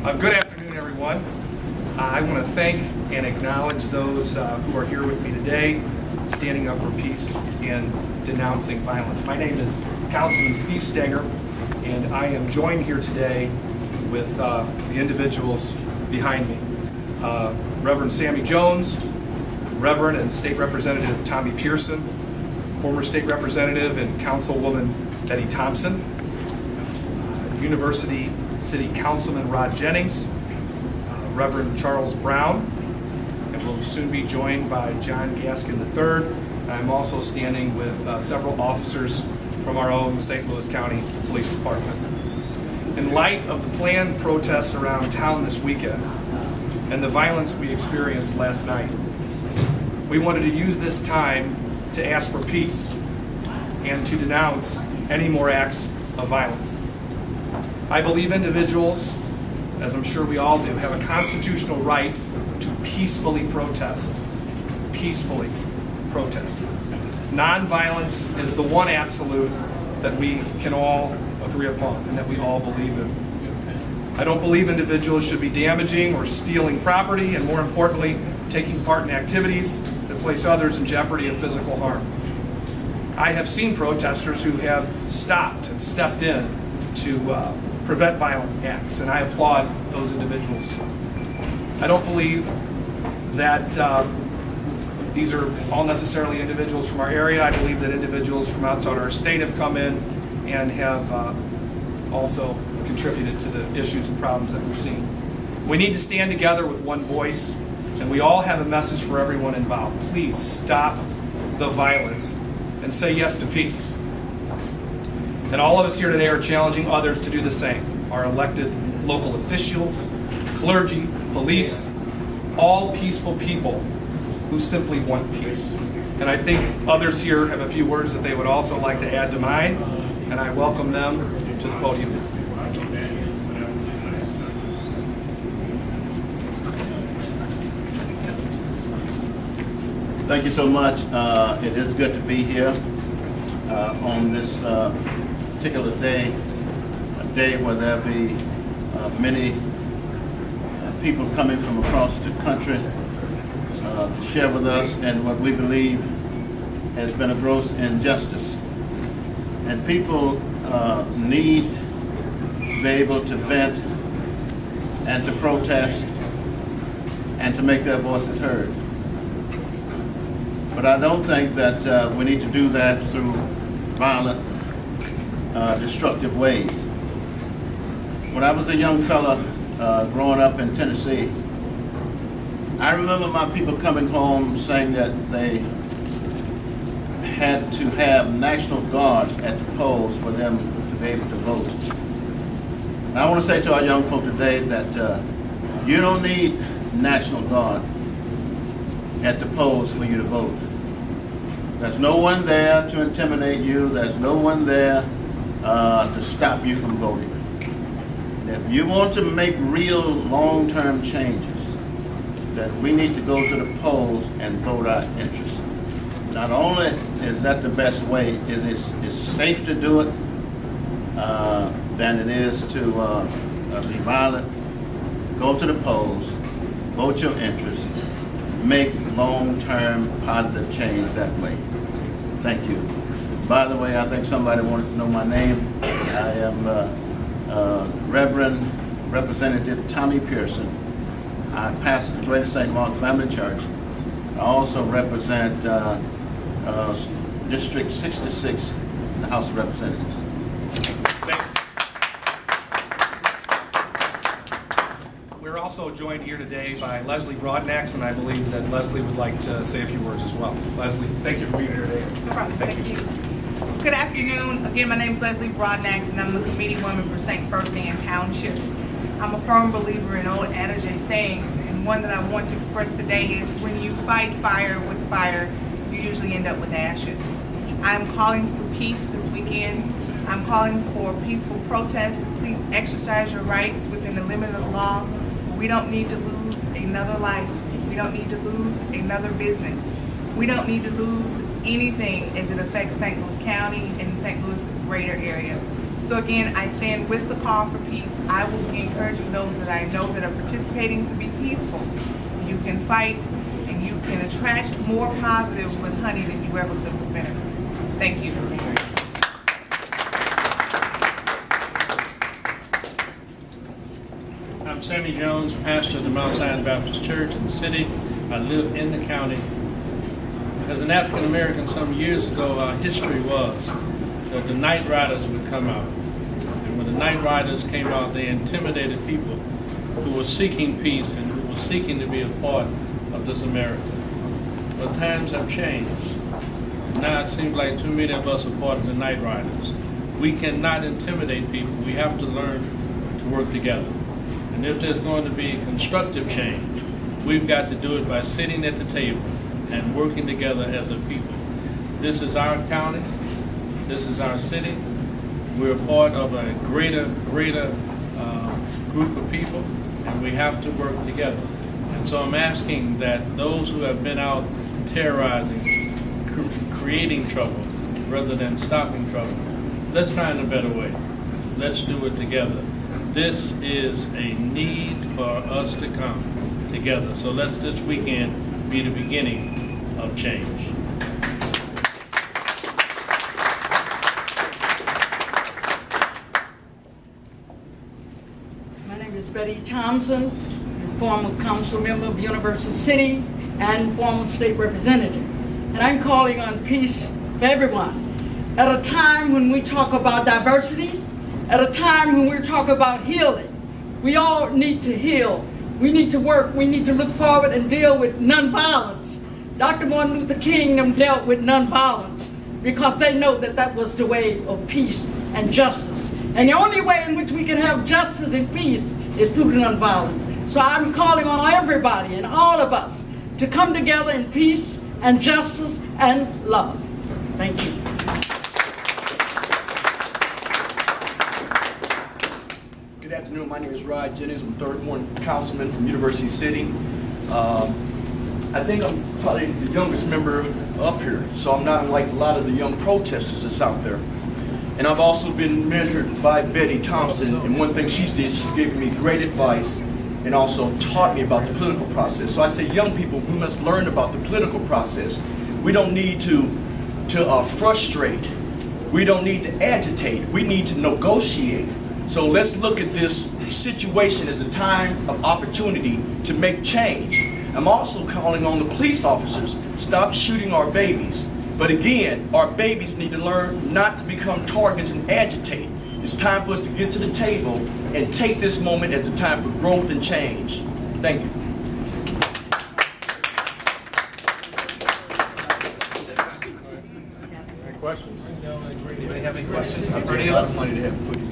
Good afternoon, everyone. I want to thank and acknowledge those who are here with me today, standing up for peace and denouncing violence. My name is Councilman Steve Stenger, and I am joined here today with the individuals behind me. Reverend Sammy Jones, Reverend and State Representative Tommy Pearson, former State Representative and Councilwoman Betty Thompson, University City Councilman Rod Jennings, Reverend Charles Brown, and we'll soon be joined by John Gaskin III. I'm also standing with several officers from our own St. Louis County Police Department. In light of the planned protests around town this weekend and the violence we experienced last night, we wanted to use this time to ask for peace and to denounce any more acts of violence. I believe individuals, as I'm sure we all do, have a constitutional right to peacefully protest. Peacefully protest. Nonviolence is the one absolute that we can all agree upon and that we all believe in. I don't believe individuals should be damaging or stealing property, and more importantly, taking part in activities that place others in jeopardy of physical harm. I have seen protesters who have stopped and stepped in to prevent violent acts, and I applaud those individuals. I don't believe that these are all necessarily individuals from our area. I believe that individuals from outside our state have come in and have also contributed to the issues and problems that we've seen. We need to stand together with one voice, and we all have a message for everyone involved. Please stop the violence and say yes to peace. And all of us here today are challenging others to do the same. Our elected local officials, clergy, police, all peaceful people who simply want peace. And I think others here have a few words that they would also like to add to mine, and I welcome them to the podium. Thank you. Thank you so much. It is good to be here on this particular day, a day where there'll be many people coming from across the country to share with us and what we believe has been a gross injustice. And people need to be able to vent and to protest and to make their voices heard. But I don't think that we need to do that through violent, destructive ways. When I was a young fella growing up in Tennessee, I remember my people coming home saying that they had to have National Guard at the polls for them to be able to vote. And I want to say to our young folk today that you don't need National Guard at the polls for you to vote. There's no one there to intimidate you. There's no one there to stop you from voting. If you want to make real long-term changes, that we need to go to the polls and vote our interests. Not only is that the best way, it's safe to do it than it is to be violent. Go to the polls, vote your interests, make long-term positive change that way. Thank you. By the way, I think somebody wanted to know my name. I am Reverend Representative Tommy Pearson. I pastor the Greater St. Mark Family Church. I also represent District 66 in the House of Representatives. We're also joined here today by Leslie Broadnax, and I believe that Leslie would like to say a few words as well. Leslie, thank you for being here today. No problem. Thank you. Good afternoon. Again, my name is Leslie Broadnax, and I'm the committee woman for St. Ferdinand Township. I'm a firm believer in old adage sayings, and one that I want to express today is when you fight fire with fire, you usually end up with ashes. I'm calling for peace this weekend. I'm calling for peaceful protest. Please exercise your rights within the limit of law. We don't need to lose another life. We don't need to lose another business. We don't need to lose anything as it affects St. Louis County and St. Louis greater area. So again, I stand with the call for peace. I will be encouraging those that I know that are participating to be peaceful. You can fight and you can attract more positive with honey than you ever could with vinegar. Thank you. I'm Sammy Jones, pastor of the Mount Zion Baptist Church in the city. I live in the county. As an African American some years ago, our history was that the night riders would come out. And when the night riders came out, they intimidated people who were seeking peace and who were seeking to be a part of this America. But times have changed. Now it seems like too many of us are part of the night riders. We cannot intimidate people. We have to learn to work together. And if there's going to be constructive change, we've got to do it by sitting at the table and working together as a people. This is our county. This is our city. We're part of a greater group of people, and we have to work together. And so I'm asking that those who have been out terrorizing, creating trouble, rather than stopping trouble, let's find a better way. Let's do it together. This is a need for us to come together. So let's this weekend be the beginning of change. My name is Betty Thompson, former council member of University City and former state representative. And I'm calling on peace for everyone. At a time when we talk about diversity, at a time when we talk about healing, we all need to heal. We need to work. We need to look forward and deal with nonviolence. Dr. Martin Luther King them dealt with nonviolence because they know that that was the way of peace and justice. And the only way in which we can have justice and peace is through the nonviolence. So I'm calling on everybody and all of us to come together in peace and justice and love. Thank you. Good afternoon. My name is Rod Jennings. I'm third ward councilman from University City. I think I'm probably the youngest member up here, so I'm not like a lot of the young protesters that's out there. And I've also been mentored by Betty Thompson, and one thing she's given me great advice and also taught me about the political process. So I say, young people, we must learn about the political process. We don't need to frustrate. We don't need to agitate. We need to negotiate. So let's look at this situation as a time of opportunity to make change. I'm also calling on the police officers, stop shooting our babies. But again, our babies need to learn not to become targets and agitate. It's time for us to get to the table and take this moment as a time for growth and change. Thank you. Any questions? Anybody have any questions? I've got a lot of money to have put in.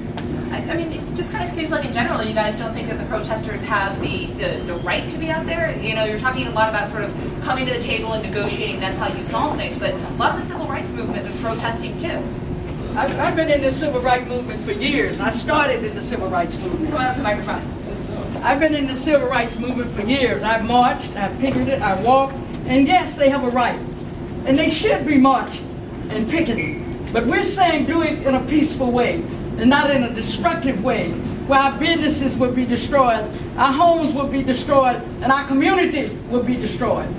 I mean, it just kind of seems like in general you guys don't think that the protesters have the right to be out there. You know, you're talking a lot about sort of coming to the table and negotiating, that's how you solve things, but a lot of the civil rights movement is protesting too. I've been in the civil rights movement for years. I started in the civil rights movement. Come on up to the microphone. I've been in the civil rights movement for years. I've marched, I've picketed, I walked, and yes, they have a right. And they should be marching and picketing. But we're saying do it in a peaceful way and not in a destructive way, where our businesses would be destroyed, our homes would be destroyed, and our community would be destroyed.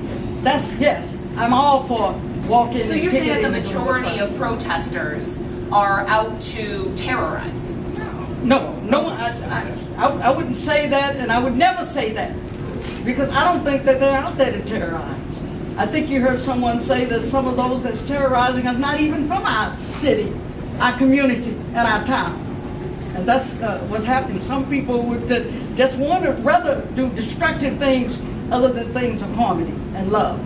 That's, yes, I'm all for walking So and you're saying picketing. that the majority of protesters are out to terrorize? No, I wouldn't say that, and I would never say that, because I don't think that they're out there to terrorize. I think you heard someone say that some of those that's terrorizing are not even from our city, our community, and our town. And that's what's happening. Some people would just want to rather do destructive things other than things of harmony and love.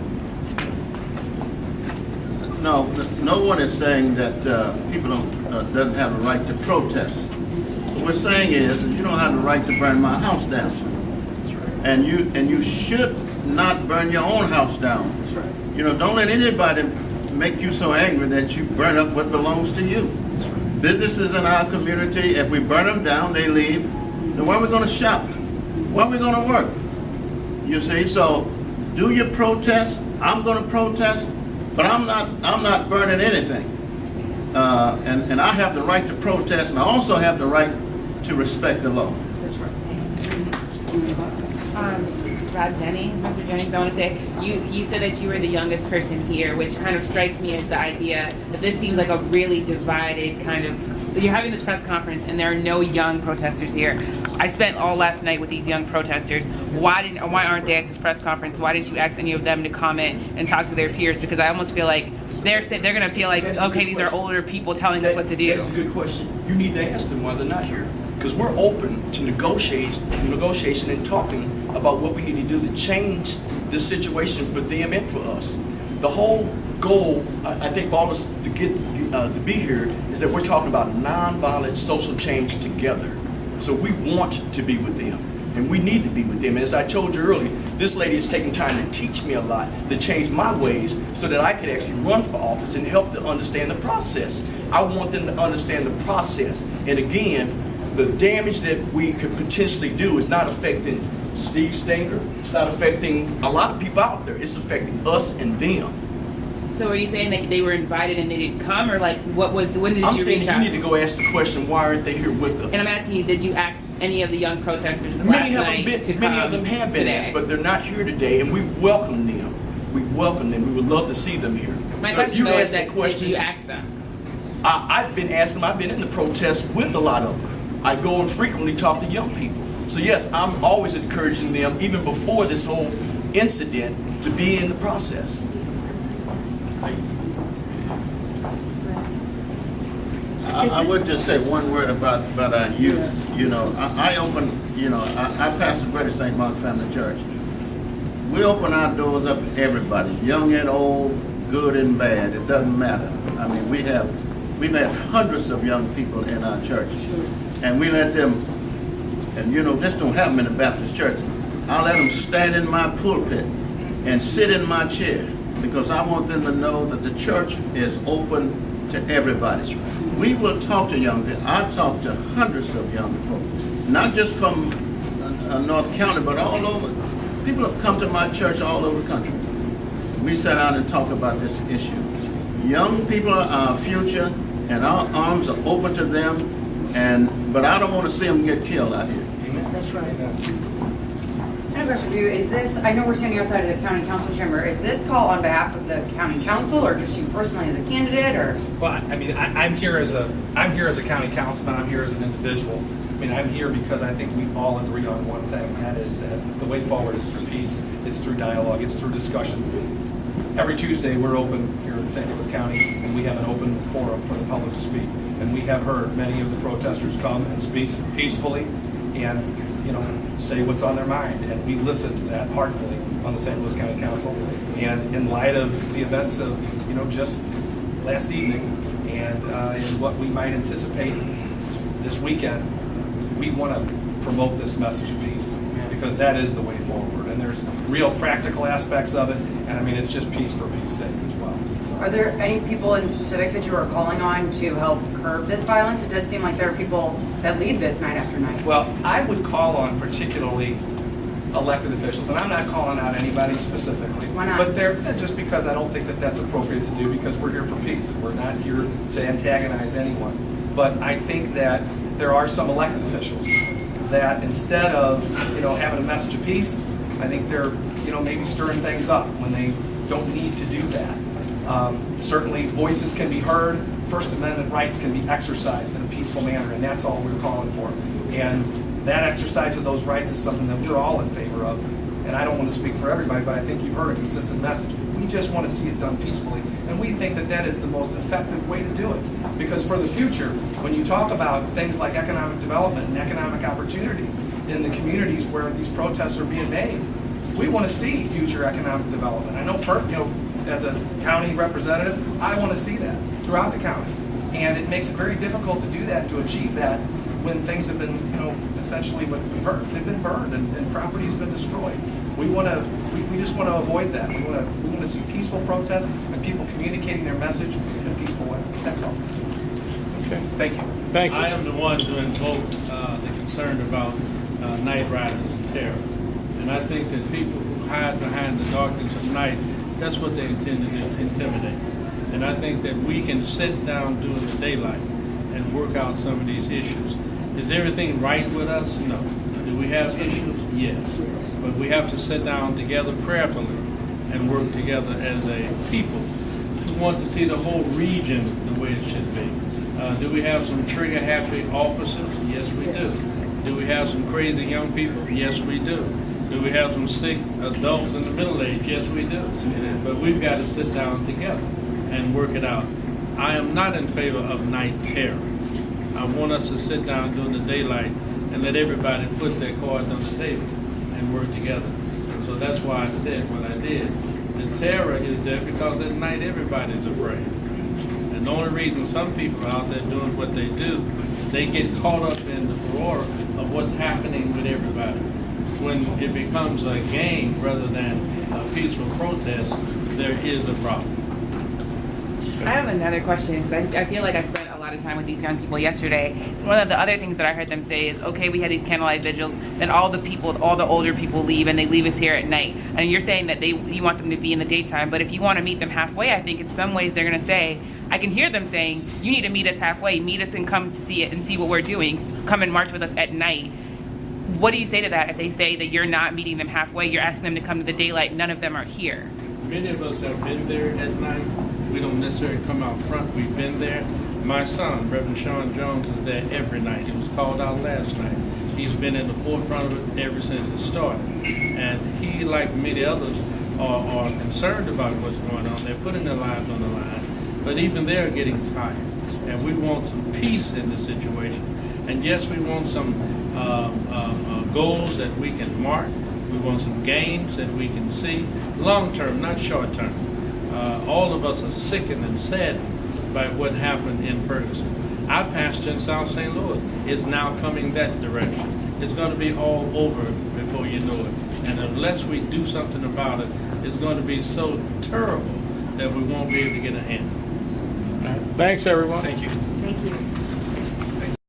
No, no one is saying that people doesn't have a right to protest. What we're saying is that you don't have the right to burn my house down. And you should not burn your own house down. That's right. You know, don't let anybody make you so angry that you burn up what belongs to you. Businesses in our community, if we burn them down, they leave. Then where are we going to shop? Where are we going to work? You see, so do your protest. I'm going to protest, but I'm not burning anything. and I have the right to protest, and I also have the right to respect the law. Rob Jennings, Mr. Jennings, I want to say, you said that you were the youngest person here, which kind of strikes me as the idea that this seems like a really divided kind of, you're having this press conference and there are no young protesters here. I spent all last night with these young protesters. Why aren't they at this press conference? Why didn't you ask any of them to comment and talk to their peers? Because I almost feel like they're going to feel like, okay, these are older people telling us what to do. That's a good question. You need to ask them why they're not here. Because we're open to negotiation and talking about what we need to do to change the situation for them and for us. The whole goal, I think, for all of us to get to be here is that we're talking about nonviolent social change together. So we want to be with them, and we need to be with them. And as I told you earlier, this lady is taking time to teach me a lot, to change my ways so that I could actually run for office and help to understand the process. I want them to understand the process. And again, the damage that we could potentially do is not affecting Steve Stenger. It's not affecting a lot of people out there. It's affecting us and them. So are you saying that they were invited and they didn't come, or like when did you reach out? I'm saying you need to go ask the question, why aren't they here with us? And I'm asking you, did you ask any of the young protesters last Many night to come many of them have been today? asked, but they're not here today, and we welcome them. We welcome them. We would love to see them here. My So if question you though is ask that, the question, did you ask them? I've been asking them. I've been in the protests with a lot of them. I go and frequently talk to young people. So yes, I'm always encouraging them, even before this whole incident, to be in the process. I would just say one word about our youth. You know, I pastor Greater St. Mark Family Church. We open our doors up to everybody, young and old, good and bad. It doesn't matter. I mean, we've had hundreds of young people in our church, and we let them. And you know, this don't happen in the Baptist church. I'll let them stand in my pulpit and sit in my chair because I want them to know that the church is open to everybody. We will talk to young people. I talk to hundreds of young folks, not just from North County, but all over. People have come to my church all over the country. We sat down and talked about this issue. Young people are our future, and our arms are open to them. But I don't want to see them get killed out here. That's right. I have a question for you. Is this, I know we're standing outside of the county council chamber, is this call on behalf of the county council or just you personally as a candidate, or? Well, I mean, I'm here as a county councilman. I'm here as an individual. I mean, I'm here because I think we all agree on one thing, and that is that the way forward is through peace, it's through dialogue, it's through discussions. Every Tuesday, we're open here in St. Louis County, and we have an open forum for the public to speak. And we have heard many of the protesters come and speak peacefully and, you know, say what's on their mind. And we listen to that heartfully on the St. Louis County Council. And in light of the events of, you know, just last evening and what we might anticipate this weekend, we want to promote this message of peace because that is the way forward. And there's real practical aspects of it. And I mean, it's just peace for peace sake as well. Are there any people in specific that you are calling on to help curb this violence? It does seem like there are people that lead this night after night. Well, I would call on particularly elected officials, and I'm not calling out anybody specifically. Why not? But they're just because I don't think that that's appropriate to do because we're here for peace. We're not here to antagonize anyone. But I think that there are some elected officials that instead of, you know, having a message of peace, I think they're, you know, maybe stirring things up when they don't need to do that. Certainly voices can be heard, First Amendment rights can be exercised in a peaceful manner, and that's all we're calling for. And that exercise of those rights is something that we're all in favor of. And I don't want to speak for everybody, but I think you've heard a consistent message. We just want to see it done peacefully, and we think that that is the most effective way to do it. Because for the future, when you talk about things like economic development and economic opportunity in the communities where these protests are being made, we want to see future economic development. I know, as a county representative, I want to see that throughout the county. And it makes it very difficult to do that, to achieve that, when things have been, you know, essentially what we've heard, they've been burned and property has been destroyed. We just want to avoid that. We want to see peaceful protests and people communicating their message in a peaceful way. That's all. Okay. Thank you. Thank you. I am the one to invoke the concern about night riders and terror. And I think that people who hide behind the darkness of night, that's what they intend to do, intimidate. And I think that we can sit down during the daylight and work out some of these issues. Is everything right with us? No. Do we have issues? Yes. But we have to sit down together prayerfully and work together as a people. We want to see the whole region the way it should be. Do we have some trigger-happy officers? Yes, we do. Do we have some crazy young people? Yes, we do. Do we have some sick adults in the middle age? Yes, we do. But we've got to sit down together and work it out. I am not in favor of night terror. I want us to sit down during the daylight and let everybody put their cards on the table and work together. And so that's why I said what I did. The terror is there because at night everybody's afraid. And the only reason some people are out there doing what they do, they get caught up in the furor of what's happening with everybody. When it becomes a game rather than a peaceful protest, there is a problem. I have another question, because I feel like I spent a lot of time with these young people yesterday. One of the other things that I heard them say is, okay, we had these candlelight vigils, then all the older people leave, and they leave us here at night. And you're saying that you want them to be in the daytime, but if you want to meet them halfway, I think in some ways they're going to say, I can hear them saying, you need to meet us halfway, meet us and come to see it and see what we're doing, come and march with us at night. What do you say to that if they say that you're not meeting them halfway, you're asking them to come to the daylight, none of them are here? Many of us have been there at night. We don't necessarily come out front. We've been there. My son, Reverend Sean Jones, is there every night. He was called out last night. He's been in the forefront of it ever since it started. And he, like many others, are concerned about what's going on. They're putting their lives on the line. But even they're getting tired. And we want some peace in the situation. And yes, we want some goals that we can mark. We want some gains that we can see. Long term, not short term. All of us are sickened and saddened by what happened in Ferguson. Our pastor in South St. Louis is now coming that direction. It's going to be all over before you know it. And unless we do something about it, it's going to be so terrible that we won't be able to get a handle. Thanks, everyone. Thank you. Thank you.